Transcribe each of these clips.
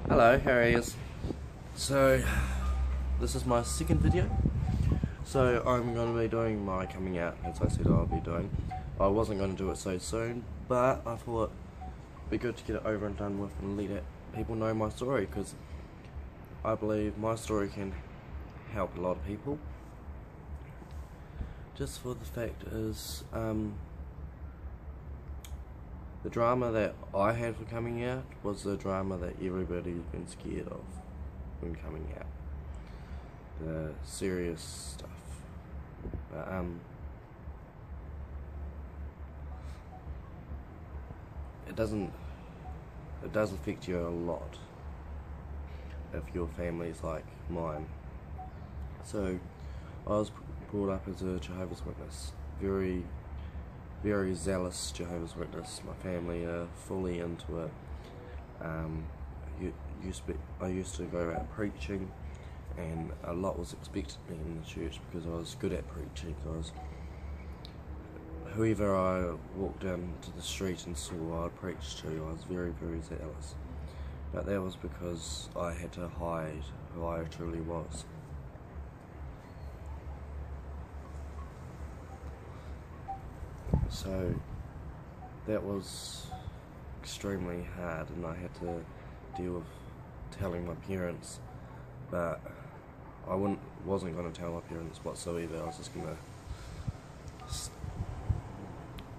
Hello, how are you? So, this is my second video. So, I'm going to be doing my coming out, as I said I'll be doing. I wasn't going to do it so soon, but I thought it'd be good to get it over and done with and let people know my story, because I believe my story can help a lot of people. Just for the fact is, the drama that I had for coming out was the drama that everybody's been scared of when coming out. The serious stuff. But, it does affect you a lot if your family's like mine. So, I was brought up as a Jehovah's Witness. Very zealous Jehovah's Witness. My family are fully into it. I used to go out preaching, and a lot was expected of me in the church because I was good at preaching. Whoever I walked down to the street and saw I'd preach to, I was very zealous. But that was because I had to hide who I truly was. So that was extremely hard, and I had to deal with telling my parents, but I wasn't going to tell my parents whatsoever. I was just going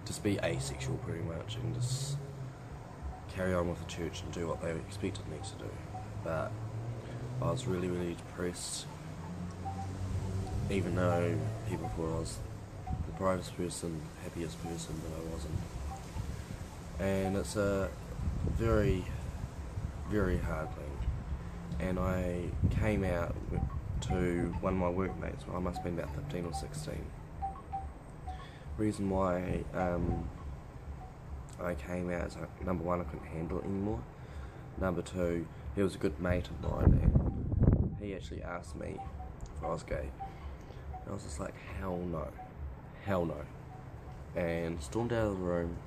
to be asexual pretty much, and just carry on with the church and do what they expected me to do. But I was really depressed, even though people thought I was the brightest person, happiest person, but I wasn't. And it's a very hard thing. And I came out to one of my workmates. I must have been about 15 or 16. Reason why I came out is, number one, I couldn't handle it anymore. Number two, he was a good mate of mine, and he actually asked me if I was gay. And I was just like, hell no, and stormed out of the room.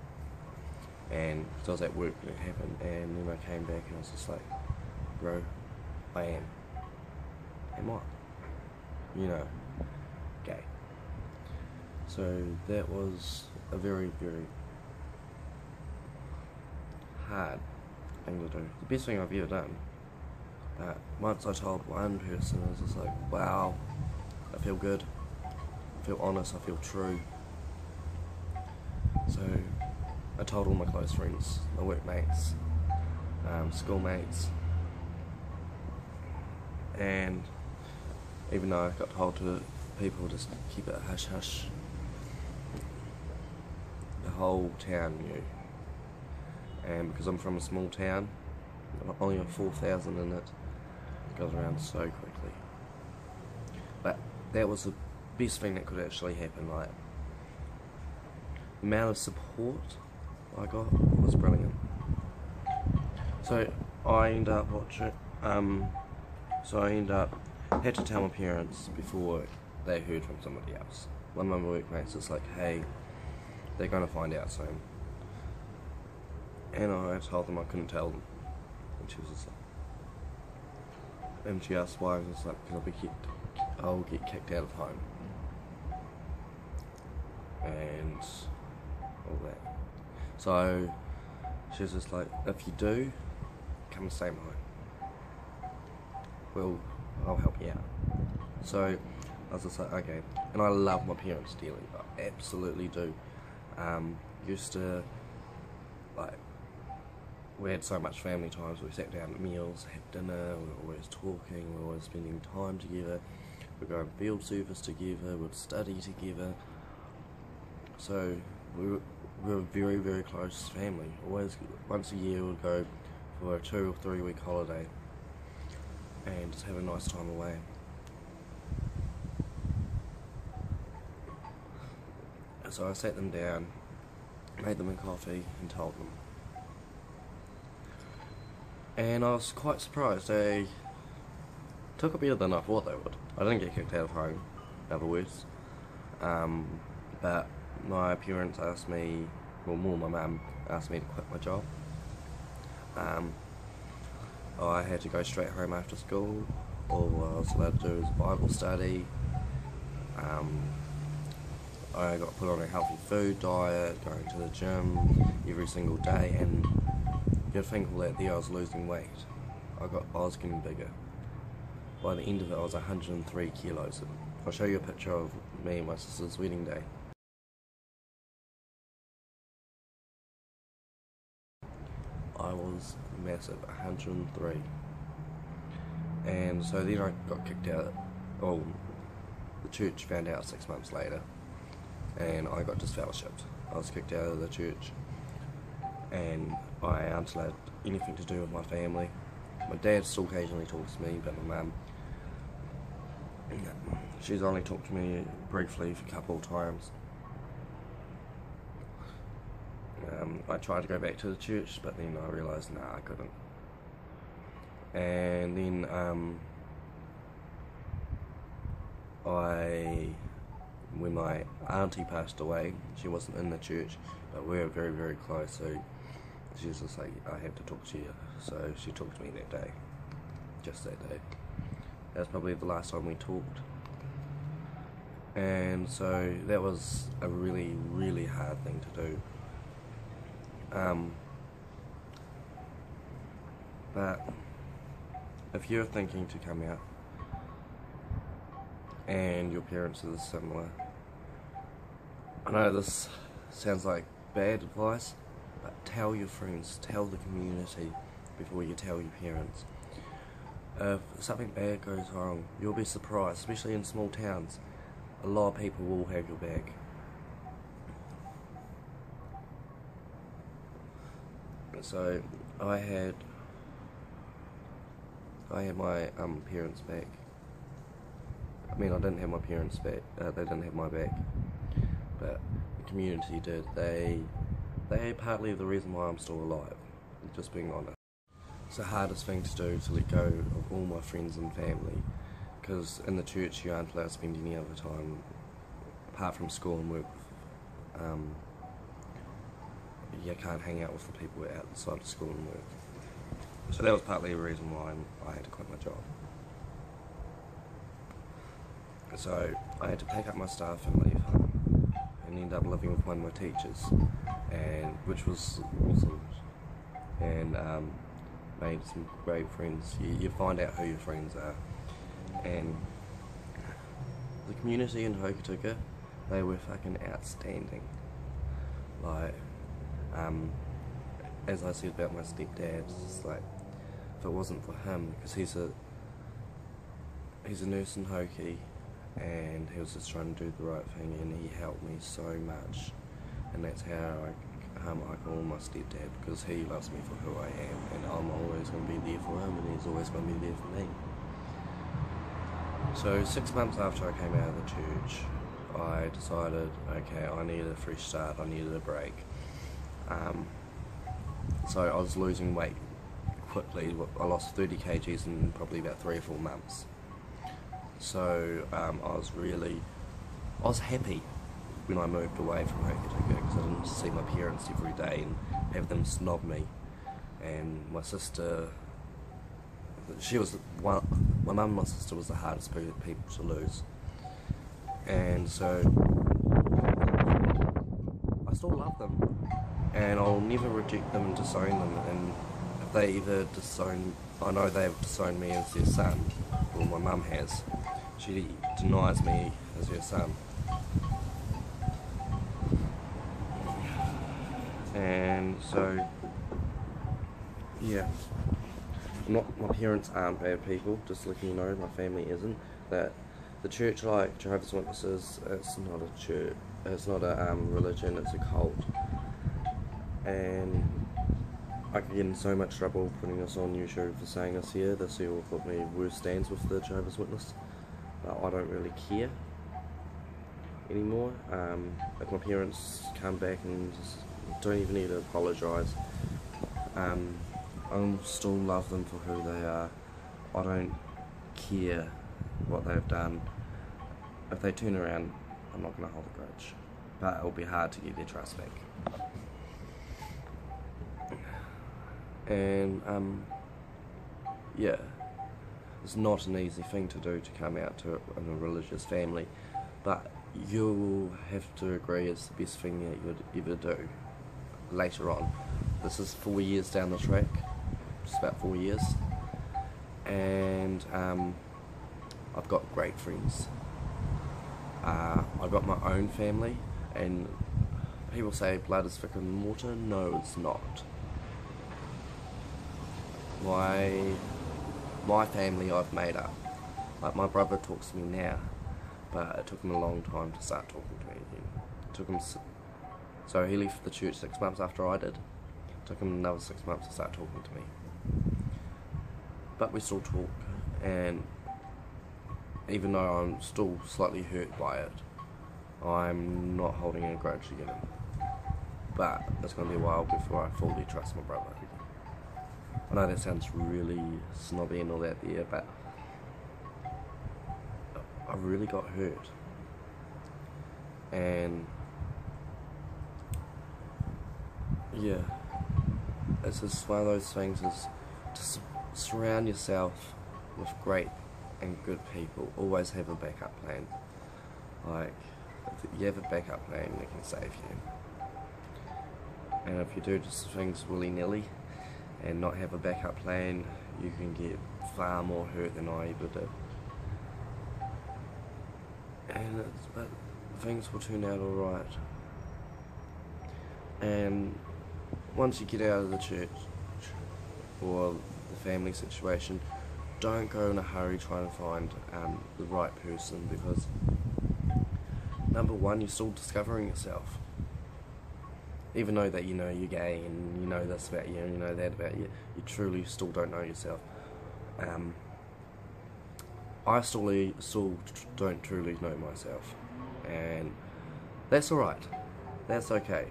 And so I was at work when it happened, and then I came back and I was just like, bro, I am what? Gay. So that was a very hard thing to do. The best thing I've ever done. But once I told one person, I was just like, wow, I feel good, I feel honest, I feel true. So I told all my close friends, my workmates, schoolmates, and even though I got told to people just keep it hush hush, the whole town knew. And because I'm from a small town, only got 4,000 in it, it goes around so quickly. But that was the best thing that could actually happen. Like, the amount of support I got was brilliant. So I ended up had to tell my parents before they heard from somebody else. One of my workmates was like, hey, they're going to find out soon. And I told them I couldn't tell them. And she was just like, and she asked why. I was like, because I'll get kicked out of home. And all that. So she was just like, if you do, come and stay home. I'll help you out. So I was just like, okay. And I love my parents dearly. I absolutely do. Used to, like, we had so much family times. We sat down at meals, had dinner, we were always talking, we were always spending time together. We'd go on field service together, we'd study together. So we were a very close family. Always, once a year we'd go for a 2 or 3 week holiday and just have a nice time away. So I sat them down, made them a coffee and told them. And I was quite surprised. They took it better than I thought they would. I didn't get kicked out of home, in other words. But my parents asked me, well, more my mum asked me to quit my job. I had to go straight home after school. All I was allowed to do was Bible study. I got put on a healthy food diet, going to the gym every single day, and you'd think all that there I was losing weight. I was getting bigger. By the end of it, I was 103 kilos. I'll show you a picture of me and my sister's wedding day. I was massive, 103. And so then I got kicked out. Oh, the church found out 6 months later, and I got disfellowshipped. I was kicked out of the church, and I aren't allowed anything to do with my family. My dad still occasionally talks to me, but my mum, she's only talked to me briefly a couple of times. I tried to go back to the church, but then I realised, nah, I couldn't. And then when my auntie passed away, she wasn't in the church, but we were very, very close, so she was just like, I have to talk to you. So she talked to me that day, just that day. That was probably the last time we talked. And so that was a really, really hard thing to do. But if you're thinking to come out and your parents are similar, I know this sounds like bad advice, but tell your friends, tell the community before you tell your parents. If something bad goes wrong, you'll be surprised, especially in small towns. A lot of people will have your back. So I had my parents' back. I mean, I didn't have my parents' back. They didn't have my back, but the community did. They are partly the reason why I'm still alive. Just being honest. It's the hardest thing to do, to let go of all my friends and family, because in the church you aren't allowed to spend any other time apart from school and work. You can't hang out with the people outside of school and work. So that was partly the reason why I had to quit my job. So I had to pack up my stuff and leave home, and end up living with one of my teachers, and which was awesome, and made some great friends. You find out who your friends are, and the community in Hokitika, they were fucking outstanding. Like, as I said about my stepdad, it's just like, if it wasn't for him, because he's a nurse in Hoki, and he was just trying to do the right thing, and he helped me so much, and that's how I call him my stepdad, because he loves me for who I am, and I'm always going to be there for him, and he's always going to be there for me. So 6 months after I came out of the church, I decided, okay, I needed a fresh start, I needed a break. So I was losing weight quickly. I lost 30 kgs in probably about 3 or 4 months. So I was happy when I moved away from Hokitika, because I didn't see my parents every day and have them snob me. And my sister, my mum and my sister was the hardest people to lose. And so I still love them, and I'll never reject them and disown them. And if they either disown, I know they've disowned me as their son, or my mum has. She denies me as her son. And so, yeah, my parents aren't bad people, just letting you know, my family isn't. That the church, like Jehovah's Witnesses, it's not a church, it's not a religion, it's a cult. And I could get in so much trouble putting this on YouTube for saying this here. This year will put me worse stands with the Jehovah's Witness. But I don't really care anymore. If my parents come back and just don't even need to apologise, I'll still love them for who they are. I don't care what they've done. If they turn around, I'm not going to hold a grudge, but it'll be hard to get their trust back. yeah, it's not an easy thing to do, to come out to in a religious family, but you'll have to agree it's the best thing that you'd ever do later on. This is 4 years down the track, just about 4 years, and I've got great friends. I've got my own family, and people say blood is thicker than water. No, it's not. My family I've made up. Like, my brother talks to me now, but it took him a long time to start talking to me again. It took him, so he left the church 6 months after I did. It took him another 6 months to start talking to me. But we still talk, and even though I'm still slightly hurt by it, I'm not holding a grudge against him. But it's going to be a while before I fully trust my brother. I know that sounds really snobby and all that there, but I really got hurt. And yeah, it's just one of those things, is to surround yourself with great and good people. Always have a backup plan. Like, if you have a backup plan, it can save you. And if you do just things willy-nilly and not have a backup plan, you can get far more hurt than I ever did. But things will turn out alright. And once you get out of the church or the family situation, don't go in a hurry trying to find the right person, because number one, you're still discovering yourself. Even though that you know you're gay and you know this about you and you know that about you, you truly still don't know yourself. I still don't truly know myself, and that's alright, that's okay.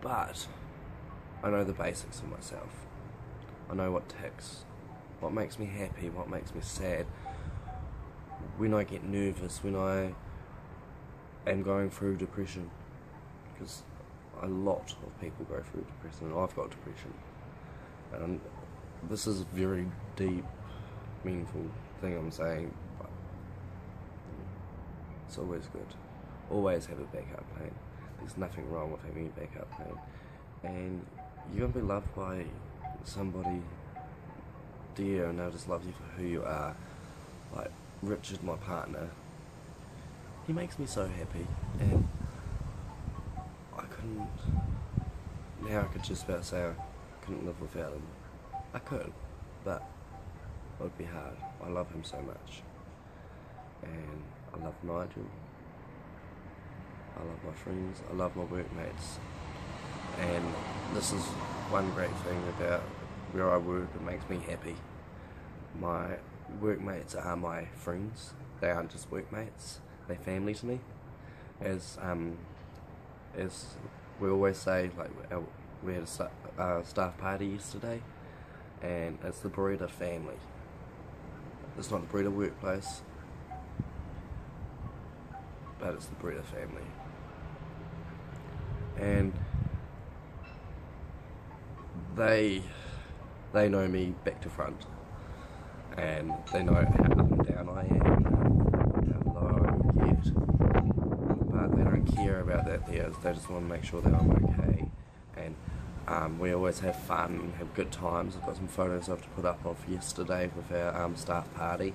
But I know the basics of myself. I know what ticks, what makes me happy, what makes me sad, when I get nervous, when I am going through depression, because a lot of people go through depression, and I've got depression. And this is a very deep, meaningful thing I'm saying, but it's always good. Always have a backup plan. There's nothing wrong with having a backup plan. And you're going to be loved by somebody dear, and they'll just love you for who you are. Like Richard, my partner, he makes me so happy, and now I could just about say I couldn't live without him. I could, but it would be hard. I love him so much. And I love Nigel. I love my friends. I love my workmates. And this is one great thing about where I work. It makes me happy. My workmates are my friends. They aren't just workmates. They're family to me. As we always say, like, we had a staff party yesterday, and it's the Burrito family. It's not the Burrito workplace, but it's the Burrito family. And they know me back to front, and they know how up and down I am, how low I get, but they don't care about that. They just want to make sure that I'm okay. And we always have fun and have good times. I've got some photos I have to put up of yesterday with our staff party,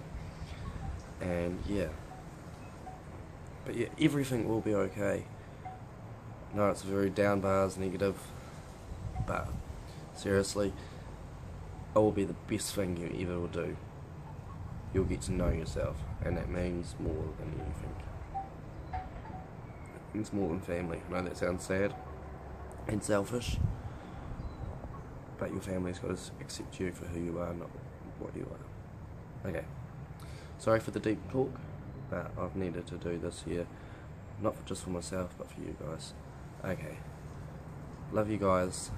and yeah. But yeah, everything will be okay. No, it's very down bars, negative, but seriously, it will be the best thing you ever will do. You'll get to know yourself, and that means more than anything. It means more than family. I know that sounds sad and selfish, but your family's got to accept you for who you are, not what you are. Okay, sorry for the deep talk, but I've needed to do this here, not just for myself, but for you guys. Okay, love you guys,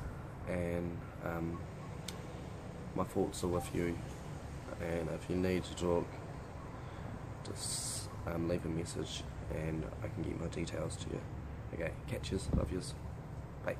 and my thoughts are with you, and if you need to talk, just leave a message and I can get my details to you. Okay, catches, love yous, bye.